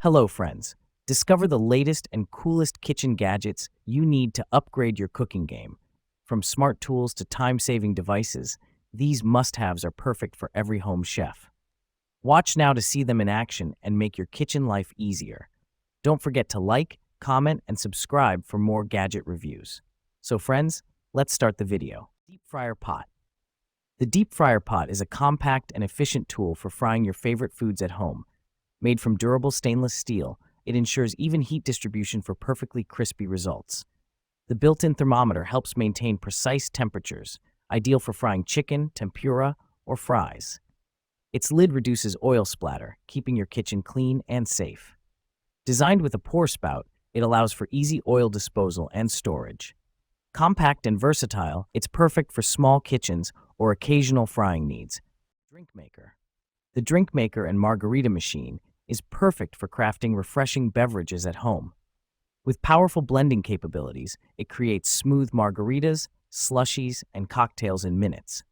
Hello, friends. Discover the latest and coolest kitchen gadgets you need to upgrade your cooking game. From smart tools to time-saving devices, these must-haves are perfect for every home chef. Watch now to see them in action and make your kitchen life easier. Don't forget to like, comment, and subscribe for more gadget reviews. So friends, let's start the video. Deep Fryer Pot. The deep fryer pot is a compact and efficient tool for frying your favorite foods at home. Made from durable stainless steel, it ensures even heat distribution for perfectly crispy results. The built-in thermometer helps maintain precise temperatures, ideal for frying chicken, tempura, or fries. Its lid reduces oil splatter, keeping your kitchen clean and safe. Designed with a pour spout, it allows for easy oil disposal and storage. Compact and versatile, it's perfect for small kitchens or occasional frying needs. Drink maker. The drink maker and margarita machine is perfect for crafting refreshing beverages at home. With powerful blending capabilities, it creates smooth margaritas, slushies, and cocktails in minutes.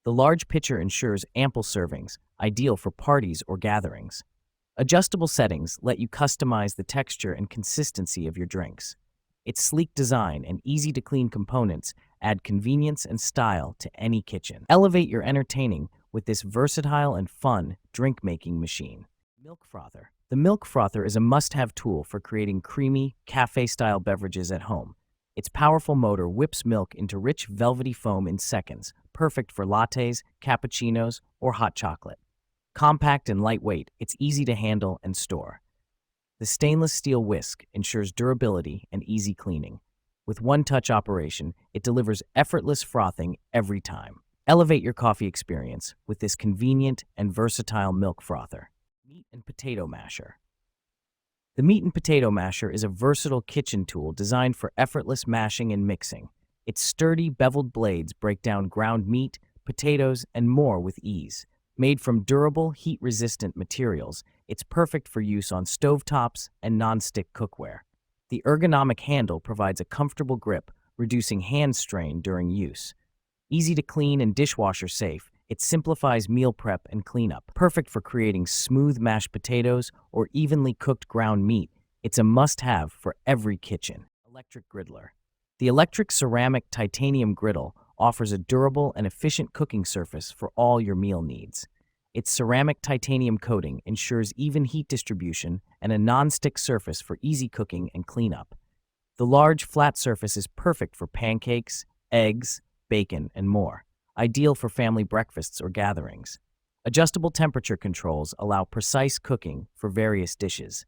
The large pitcher ensures ample servings, ideal for parties or gatherings. Adjustable settings let you customize the texture and consistency of your drinks. Its sleek design and easy-to-clean components add convenience and style to any kitchen. Elevate your entertaining with this versatile and fun drink-making machine. Milk frother. The milk frother is a must-have tool for creating creamy, cafe-style beverages at home. Its powerful motor whips milk into rich, velvety foam in seconds, perfect for lattes, cappuccinos, or hot chocolate. Compact and lightweight, it's easy to handle and store. The stainless steel whisk ensures durability and easy cleaning. With one-touch operation, it delivers effortless frothing every time. Elevate your coffee experience with this convenient and versatile milk frother. Meat and potato masher. The meat and potato masher is a versatile kitchen tool designed for effortless mashing and mixing. Its sturdy, beveled blades break down ground meat, potatoes, and more with ease. Made from durable, heat-resistant materials, it's perfect for use on stovetops and non-stick cookware. The ergonomic handle provides a comfortable grip, reducing hand strain during use. Easy to clean and dishwasher safe, it simplifies meal prep and cleanup. Perfect for creating smooth mashed potatoes or evenly cooked ground meat, it's a must-have for every kitchen. Electric griddler. The electric ceramic titanium griddle offers a durable and efficient cooking surface for all your meal needs. Its ceramic titanium coating ensures even heat distribution and a non-stick surface for easy cooking and cleanup. The large, flat surface is perfect for pancakes, eggs, bacon, and more, ideal for family breakfasts or gatherings. Adjustable temperature controls allow precise cooking for various dishes.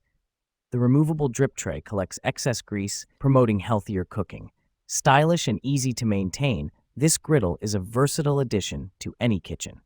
The removable drip tray collects excess grease, promoting healthier cooking. Stylish and easy to maintain, this griddle is a versatile addition to any kitchen.